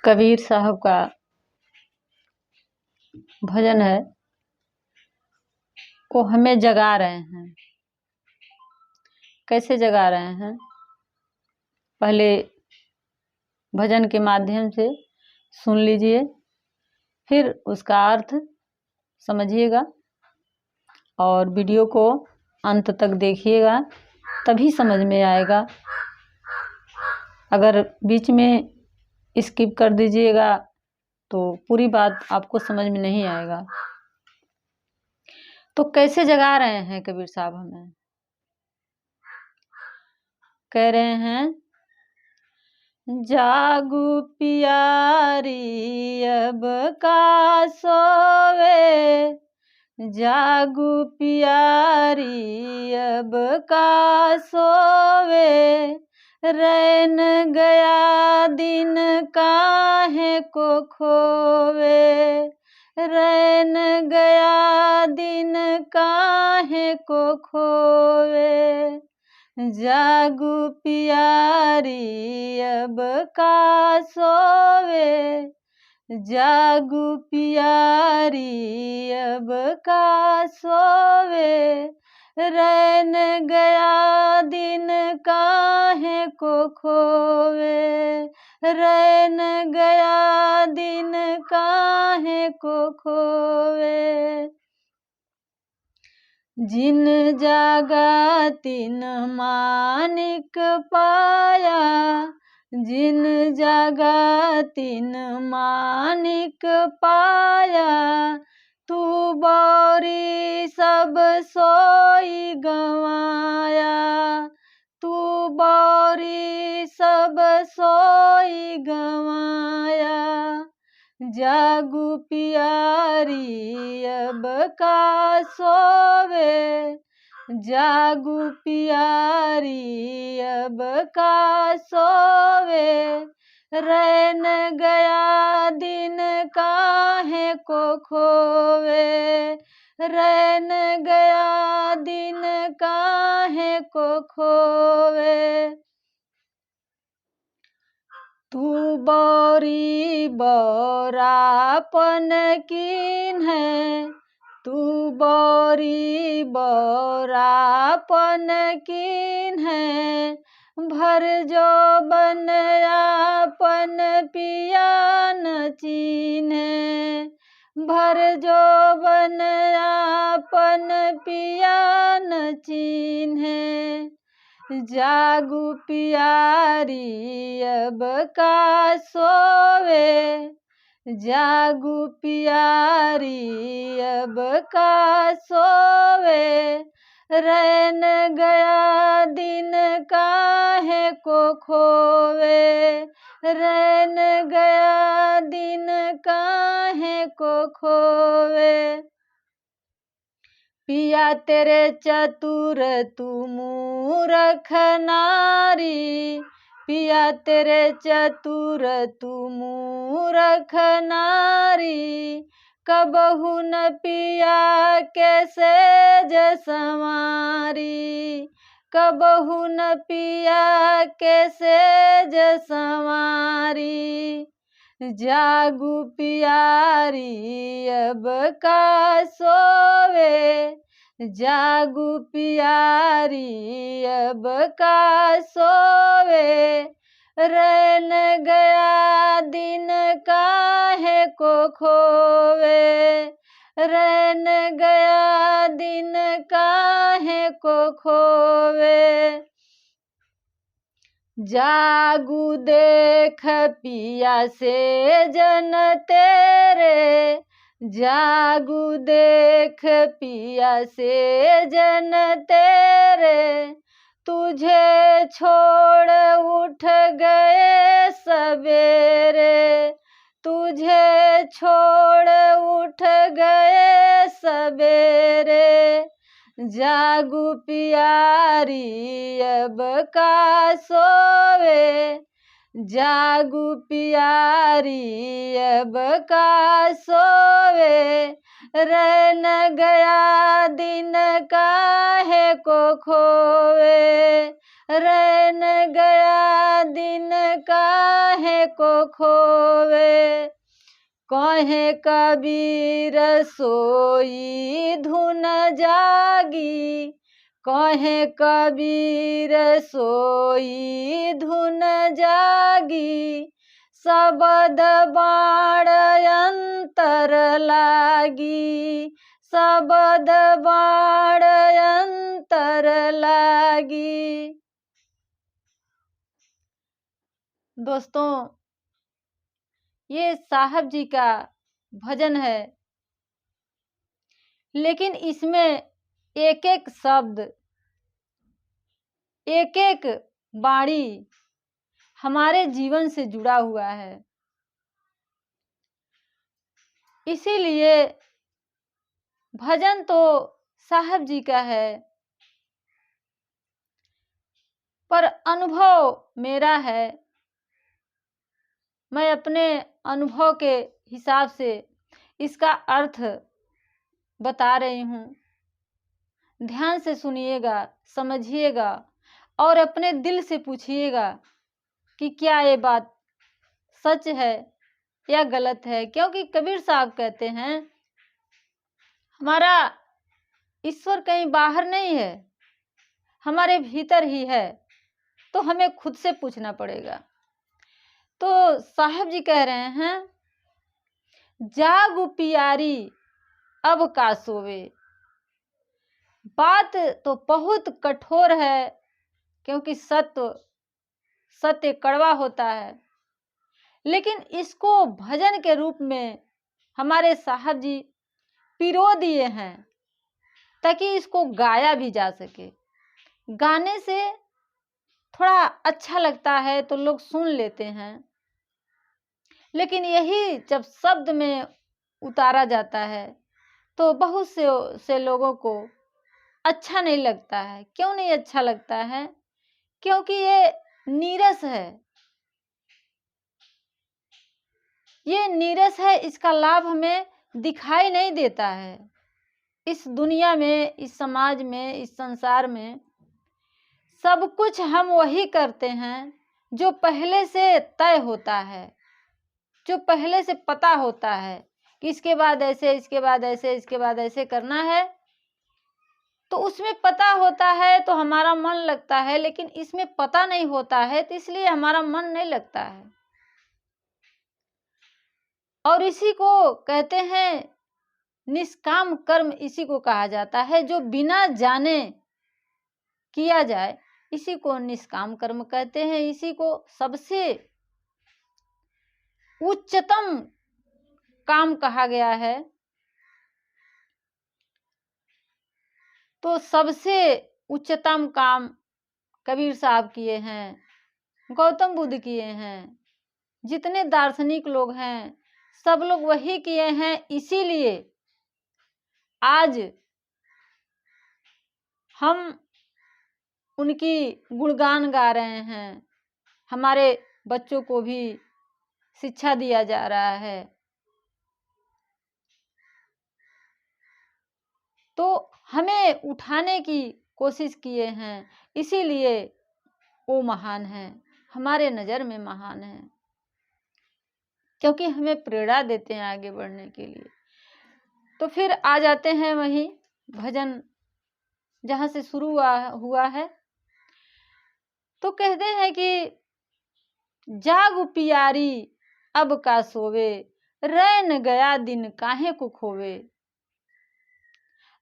कबीर साहब का भजन है, वो हमें जगा रहे हैं। कैसे जगा रहे हैं? पहले भजन के माध्यम से सुन लीजिए, फिर उसका अर्थ समझिएगा और वीडियो को अंत तक देखिएगा, तभी समझ में आएगा। अगर बीच में स्किप कर दीजिएगा तो पूरी बात आपको समझ में नहीं आएगा। तो कैसे जगा रहे हैं कबीर साहब हमें? कह रहे हैं, जागू पियारी अब का सोवे, जागू पियारी अब का सोवे, रैन गया दिन काहे को खोवे, रैन गया दिन काहे को खोवे, जागू पियारी अब का सोवे, जागू पियारी अब का सोवे, रैन गया दिन काहे को खोवे, रैन गया दिन काहे को खोवे, जिन जागा तिन मानिक पाया, जिन जागा तिन मानिक पाया, तू बौरी सब सोई गवाया, तू बौरी सब सोई गवाया, जागू पियारी अब का सोवे, जागू पियारी अब का सोवे, रैन गया दिन काहे को खोवे, रैन गया दिन काहे को खोवे, तू बौरी बौरापन कीन है, तू बौरी बौरापन कीन है, भर जो बन आपन पिया न चीन्हे, भर जो बन आपन पिया न चीन्हे, जागू पियारी अब का सोवे, जागू पियारी अब का सोवे, रैन गया दिन काहे को खोवे, रैन गया दिन काहे को खोवे, पिया तेरे चतुर तू मूरख नारी, पिया तेरे चतुर तू मूरख नारी, कबहू न पिया कैसे जसवारी, कबहू न पिया कैसे जसवारी, जागू पियारी अब का सोवे, जागू पियारी अब का सोवे, रैन गया दिन काहे को खोवे, रैन गया दिन काहे को खोवे, जागू देख पिया से जन तेरे, जागू देख पिया से जन तेरे, तुझे छोड़ उठ गए सवेरे, तुझे छोड़ उठ गए सवेरे, जागू पियारी अब का सोवे, जागू पियारी अब का सोवे, रैन गया दिन काहे को खोवे, रैन गया दिन काहे को खोवे। कहे कबीर सोई धुन जागी, कहे कबीर सोई धुन जागी। शबद बाण अंतर लागी, शबद बाण अंतर लागी। दोस्तों, ये साहब जी का भजन है, लेकिन इसमें एक एक शब्द, एक एक वाणी हमारे जीवन से जुड़ा हुआ है। इसीलिए भजन तो साहब जी का है, पर अनुभव मेरा है। मैं अपने अनुभव के हिसाब से इसका अर्थ बता रही हूँ। ध्यान से सुनिएगा, समझिएगा और अपने दिल से पूछिएगा कि क्या ये बात सच है या गलत है। क्योंकि कबीर साहब कहते हैं हमारा ईश्वर कहीं बाहर नहीं है, हमारे भीतर ही है, तो हमें खुद से पूछना पड़ेगा। तो साहब जी कह रहे हैं, जागु पियारी अब का सोवे। बात तो बहुत कठोर है, क्योंकि सत्य कड़वा होता है, लेकिन इसको भजन के रूप में हमारे साहब जी पिरो दिए हैं ताकि इसको गाया भी जा सके। गाने से थोड़ा अच्छा लगता है तो लोग सुन लेते हैं, लेकिन यही जब शब्द में उतारा जाता है तो बहुत से लोगों को अच्छा नहीं लगता है। क्यों नहीं अच्छा लगता है? क्योंकि ये नीरस है, ये नीरस है, इसका लाभ हमें दिखाई नहीं देता है। इस दुनिया में, इस समाज में, इस संसार में सब कुछ हम वही करते हैं जो पहले से तय होता है, जो पहले से पता होता है कि इसके बाद ऐसे, इसके बाद ऐसे, इसके बाद ऐसे करना है। तो उसमें पता होता है तो हमारा मन लगता है, लेकिन इसमें पता नहीं होता है तो इसलिए हमारा मन नहीं लगता है। और इसी को कहते हैं निष्काम कर्म, इसी को कहा जाता है जो बिना जाने किया जाए, इसी को निष्काम कर्म कहते हैं। इसी को सबसे उच्चतम काम कहा गया है। तो सबसे उच्चतम काम कबीर साहब किए हैं, गौतम बुद्ध किए हैं, जितने दार्शनिक लोग हैं सब लोग वही किए हैं। इसीलिए आज हम उनकी गुणगान गा रहे हैं, हमारे बच्चों को भी शिक्षा दिया जा रहा है। तो हमें उठाने की कोशिश किए हैं, इसीलिए वो महान है, हमारे नज़र में महान है, क्योंकि हमें प्रेरणा देते हैं आगे बढ़ने के लिए। तो फिर आ जाते हैं वहीं भजन जहाँ से शुरू हुआ है। तो कहते हैं कि जागु पियारी अब का सोवे, रैन गया दिन काहे को खोवे।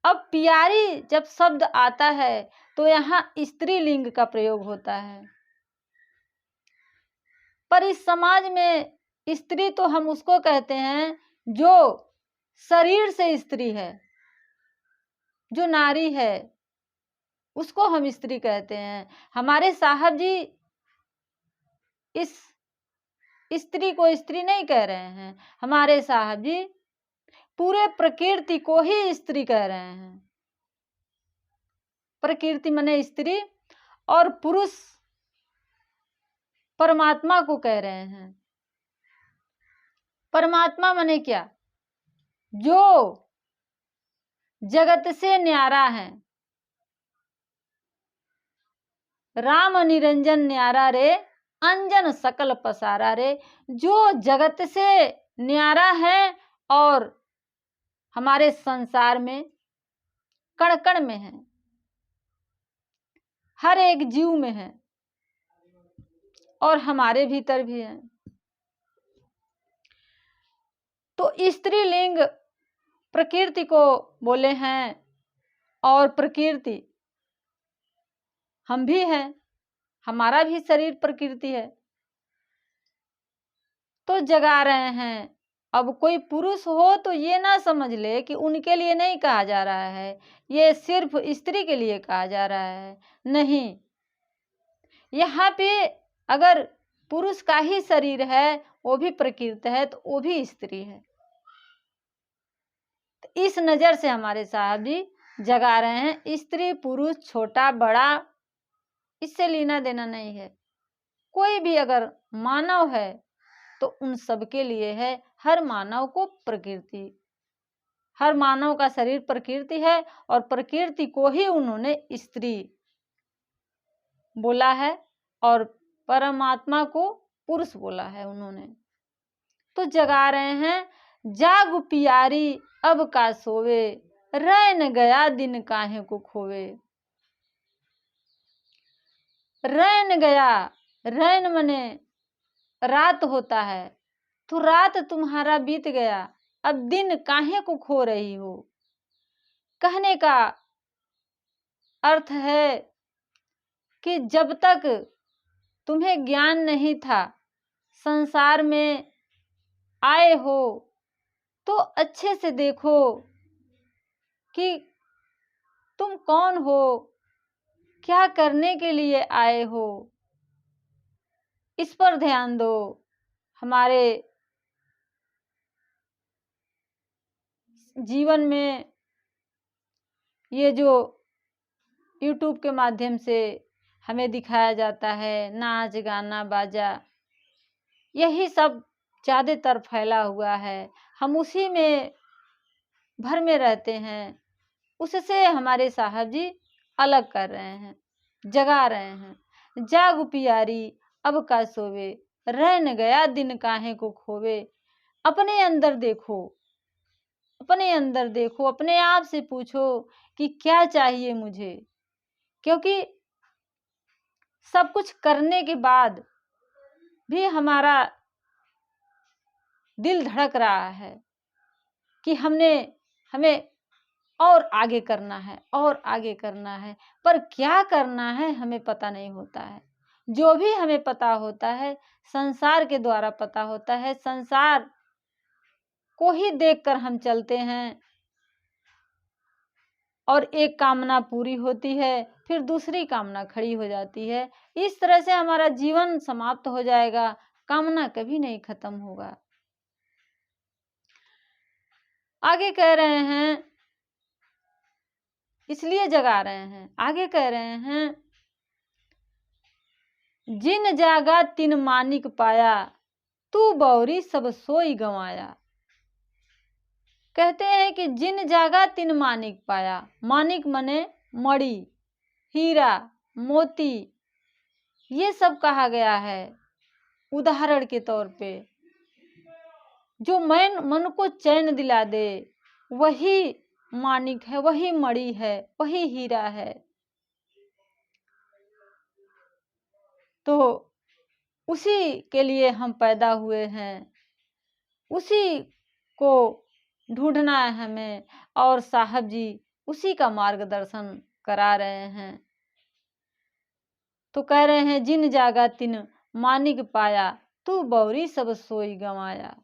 अब पियारी जब शब्द आता है तो यहाँ स्त्रीलिंग का प्रयोग होता है, पर इस समाज में स्त्री तो हम उसको कहते हैं जो शरीर से स्त्री है, जो नारी है, उसको हम स्त्री कहते हैं। हमारे साहब जी इस स्त्री को स्त्री नहीं कह रहे हैं, हमारे साहब जी पूरे प्रकृति को ही स्त्री कह रहे हैं। प्रकृति माने स्त्री और पुरुष परमात्मा को कह रहे हैं। परमात्मा माने क्या? जो जगत से न्यारा है। राम निरंजन न्यारा रे अंजन सकल पसारा रे, जो जगत से न्यारा है और हमारे संसार में कण कण में है, हर एक जीव में है और हमारे भीतर भी है। तो स्त्रीलिंग प्रकृति को बोले हैं और प्रकृति हम भी हैं, हमारा भी शरीर प्रकृति है। तो जगा रहे हैं। अब कोई पुरुष हो तो ये ना समझ ले कि उनके लिए नहीं कहा जा रहा है, ये सिर्फ स्त्री के लिए कहा जा रहा है। नहीं, यहाँ पे अगर पुरुष का ही शरीर है, वो भी प्रकृति है, तो वो भी स्त्री है। तो इस नजर से हमारे साहब जी जगा रहे हैं। स्त्री पुरुष छोटा बड़ा इससे लेना देना नहीं है। कोई भी अगर मानव है तो उन सबके लिए है। हर मानव को प्रकृति, हर मानव का शरीर प्रकृति है और प्रकृति को ही उन्होंने स्त्री बोला है और परमात्मा को पुरुष बोला है उन्होंने। तो जगा रहे हैं, जाग पियारी अब का सोवे, रैन गया दिन काहे को खोवे। रैन गया, रैन मने रात होता है, तो रात तुम्हारा बीत गया, अब दिन काहे को खो रही हो। कहने का अर्थ है कि जब तक तुम्हें ज्ञान नहीं था, संसार में आए हो तो अच्छे से देखो कि तुम कौन हो, क्या करने के लिए आए हो, इस पर ध्यान दो। हमारे जीवन में ये जो YouTube के माध्यम से हमें दिखाया जाता है, नाच गाना बाजा, यही सब ज़्यादातर फैला हुआ है। हम उसी में भर में रहते हैं, उससे हमारे साहब जी अलग कर रहे हैं, जगा रहे हैं। जाग पियारी अब का सोवे, रैन गया दिन काहे को खोवे। अपने अंदर देखो, अपने अंदर देखो, अपने आप से पूछो कि क्या चाहिए मुझे। क्योंकि सब कुछ करने के बाद भी हमारा दिल धड़क रहा है कि हमें और आगे करना है और आगे करना है, पर क्या करना है हमें पता नहीं होता है। जो भी हमें पता होता है संसार के द्वारा पता होता है, संसार को ही देखकर हम चलते हैं और एक कामना पूरी होती है, फिर दूसरी कामना खड़ी हो जाती है। इस तरह से हमारा जीवन समाप्त हो जाएगा, कामना कभी नहीं खत्म होगा। आगे कह रहे हैं, इसलिए जगा रहे हैं, आगे कह रहे हैं, जिन जागा तिन मानिक पाया, तू बौरी सब सोई गंवाया। कहते हैं कि जिन जागा तिन मानिक पाया, मानिक मने मणि, हीरा, मोती, ये सब कहा गया है उदाहरण के तौर पे। जो मन को चैन दिला दे वही मानिक है, वही मणि है, वही हीरा है। तो उसी के लिए हम पैदा हुए हैं, उसी को ढूंढना है हमें, और साहब जी उसी का मार्गदर्शन करा रहे हैं। तो कह रहे हैं, जिन जागा तिन मानिक पाया, तू बौरी सब सोई गंवाया।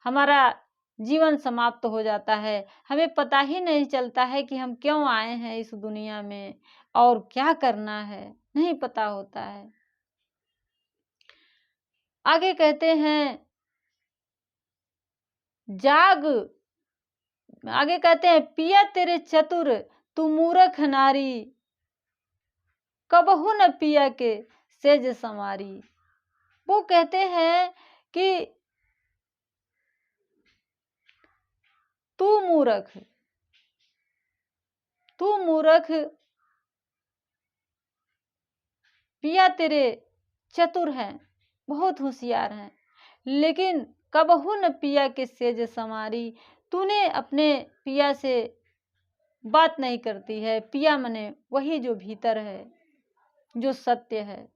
हमारा जीवन समाप्त हो जाता है, हमें पता ही नहीं चलता है कि हम क्यों आए हैं इस दुनिया में और क्या करना है, नहीं पता होता है। आगे कहते हैं, जाग, आगे कहते हैं, पिया तेरे चतुर तू मूर्ख नारी, कबहू न पिया के सेज संवारी। वो कहते हैं कि तू मूर्ख, तू मूर्ख, पिया तेरे चतुर हैं, बहुत होशियार हैं, लेकिन कबहू न पिया के सेज संवारी। तूने अपने पिया से बात नहीं करती है। पिया मने वही जो भीतर है, जो सत्य है।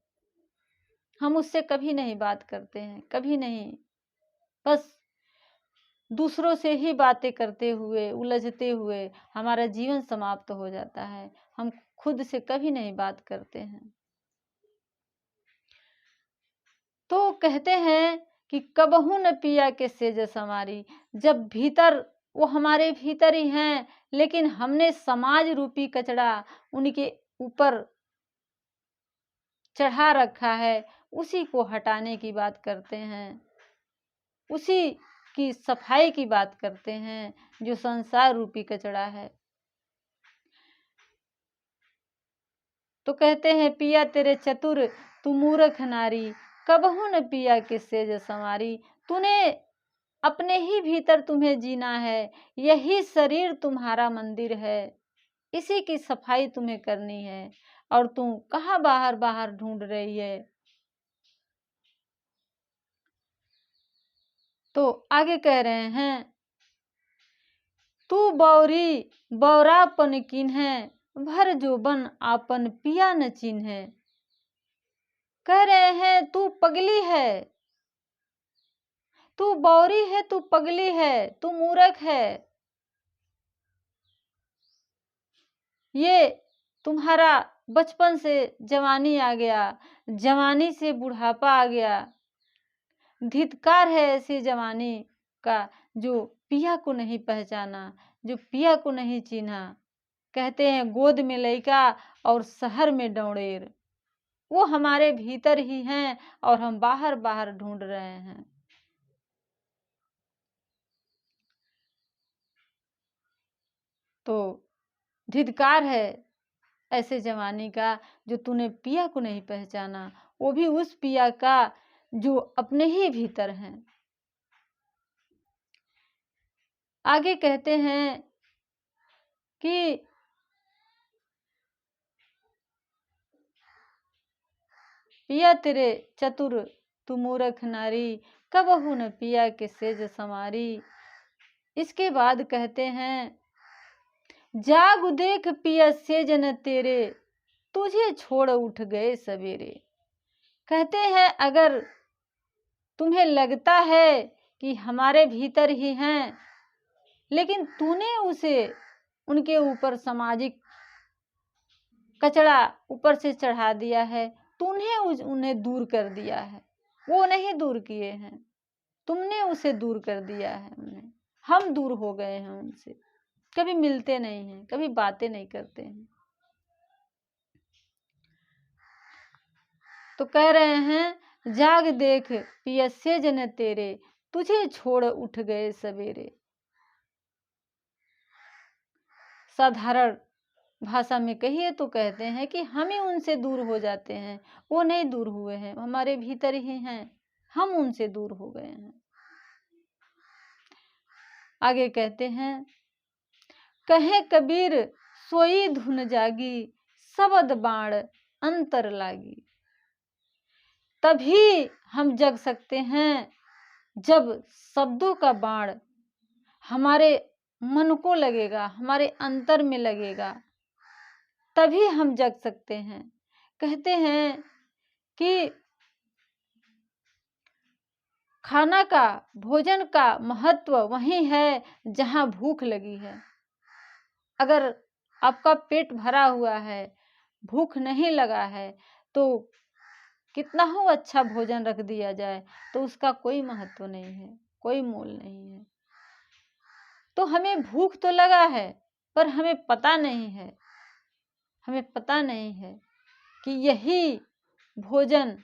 हम उससे कभी नहीं बात करते हैं, कभी नहीं। बस दूसरों से ही बातें करते हुए, उलझते हुए हमारा जीवन समाप्त हो जाता है। हम खुद से कभी नहीं बात करते हैं। तो कहते हैं कि कबहू न पिया के सेज संवारी। जब भीतर, वो हमारे भीतर ही हैं, लेकिन हमने समाज रूपी कचरा उनके ऊपर चढ़ा रखा है, उसी को हटाने की बात करते हैं, उसी की सफाई की बात करते हैं, जो संसार रूपी कचरा है। तो कहते हैं पिया तेरे चतुर तू मूर्ख नारी, कबहू न पिया के सेज संवारी। तूने अपने ही भीतर तुम्हें जीना है, यही शरीर तुम्हारा मंदिर है, इसी की सफाई तुम्हें करनी है। और तुम कहाँ बाहर बाहर ढूंढ रही है। तो आगे कह रहे हैं, तू बौरी बौरापन किन्हे, भर जोबन आपन पिया न चिन्हे। कह रहे हैं तू पगली है, तू बौरी है, तू पगली है, तू मूर्ख है। ये तुम्हारा बचपन से जवानी आ गया, जवानी से बुढ़ापा आ गया। धिक्कार है ऐसी जवानी का जो पिया को नहीं पहचाना, जो पिया को नहीं चिन्हा। कहते हैं गोद में लइका और शहर में डौड़ेर। वो हमारे भीतर ही हैं और हम बाहर बाहर ढूंढ रहे हैं। तो धिक्कार है ऐसे जवानी का जो तूने पिया को नहीं पहचाना, वो भी उस पिया का जो अपने ही भीतर हैं। आगे कहते हैं कि पिया तेरे चतुर तू मूर्ख नारी, कबहू न पिया के सेज संवारी। इसके बाद कहते हैं, जाग देख पिया सेज न तेरे, तुझे छोड़ उठ गए सवेरे। कहते हैं अगर तुम्हें लगता है कि हमारे भीतर ही हैं, लेकिन तूने उसे उनके ऊपर सामाजिक कचरा ऊपर से चढ़ा दिया है, तूने उन्हें दूर कर दिया है। वो नहीं दूर किए हैं, तुमने उसे दूर कर दिया है। उन्हें हम दूर हो गए हैं उनसे, कभी मिलते नहीं हैं, कभी बातें नहीं करते हैं। तो कह रहे हैं जाग देख पिया सेज न तेरे, तुझे छोड़ उठ गए सवेरे। साधारण भाषा में कहिए तो कहते हैं कि हम ही उनसे दूर हो जाते हैं, वो नहीं दूर हुए हैं, हमारे भीतर ही हैं, हम उनसे दूर हो गए हैं। आगे कहते हैं, कहे कबीर सोई धुन जागी, शब्द बाण अंतर लागी। तभी हम जग सकते हैं जब शब्दों का बाण हमारे मन को लगेगा, हमारे अंतर में लगेगा, तभी हम जग सकते हैं। कहते हैं कि खाना का, भोजन का महत्व वहीं है जहां भूख लगी है। अगर आपका पेट भरा हुआ है, भूख नहीं लगा है, तो कितना हो अच्छा भोजन रख दिया जाए तो उसका कोई महत्व नहीं है, कोई मोल नहीं है। तो हमें भूख तो लगा है, पर हमें पता नहीं है, हमें पता नहीं है कि यही भोजन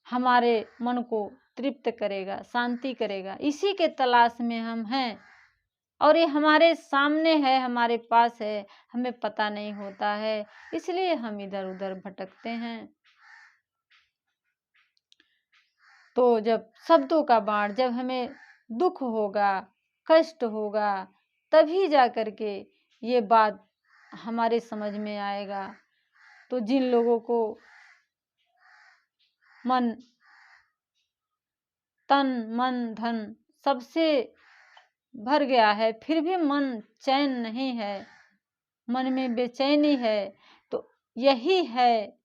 हमारे मन को तृप्त करेगा, शांति करेगा। इसी के तलाश में हम हैं और ये हमारे सामने है, हमारे पास है, हमें पता नहीं होता है, इसलिए हम इधर उधर भटकते हैं। तो जब शब्दों का बाण, जब हमें दुख होगा, कष्ट होगा, तभी जा करके ये बात हमारे समझ में आएगा। तो जिन लोगों को मन, तन मन धन सबसे भर गया है, फिर भी मन चैन नहीं है, मन में बेचैनी है, तो यही है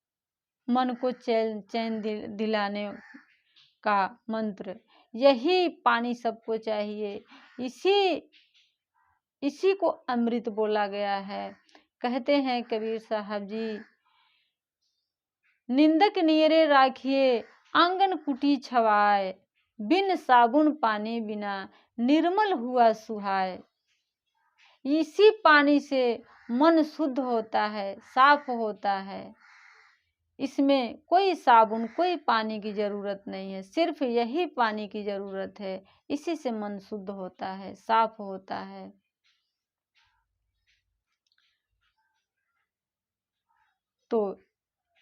मन को चैन दिलाने का मंत्र। यही पानी सबको चाहिए, इसी को अमृत बोला गया है। कहते हैं कबीर साहब जी, निंदक नियरे राखिए आंगन कुटी छवाए, बिन साबुन पानी बिना निर्मल हुआ सुहाए। इसी पानी से मन शुद्ध होता है, साफ होता है। इसमें कोई साबुन, कोई पानी की जरूरत नहीं है, सिर्फ यही पानी की जरूरत है। इसी से मन शुद्ध होता है, साफ होता है। तो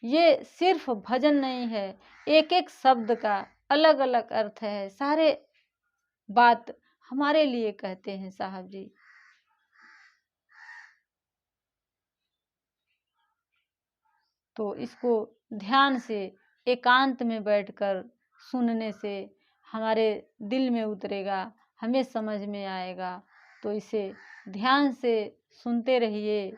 ये सिर्फ भजन नहीं है, एक एक शब्द का अलग अलग अर्थ है। सारे बात हमारे लिए कहते हैं साहब जी। तो इसको ध्यान से एकांत में बैठकर सुनने से हमारे दिल में उतरेगा, हमें समझ में आएगा। तो इसे ध्यान से सुनते रहिए,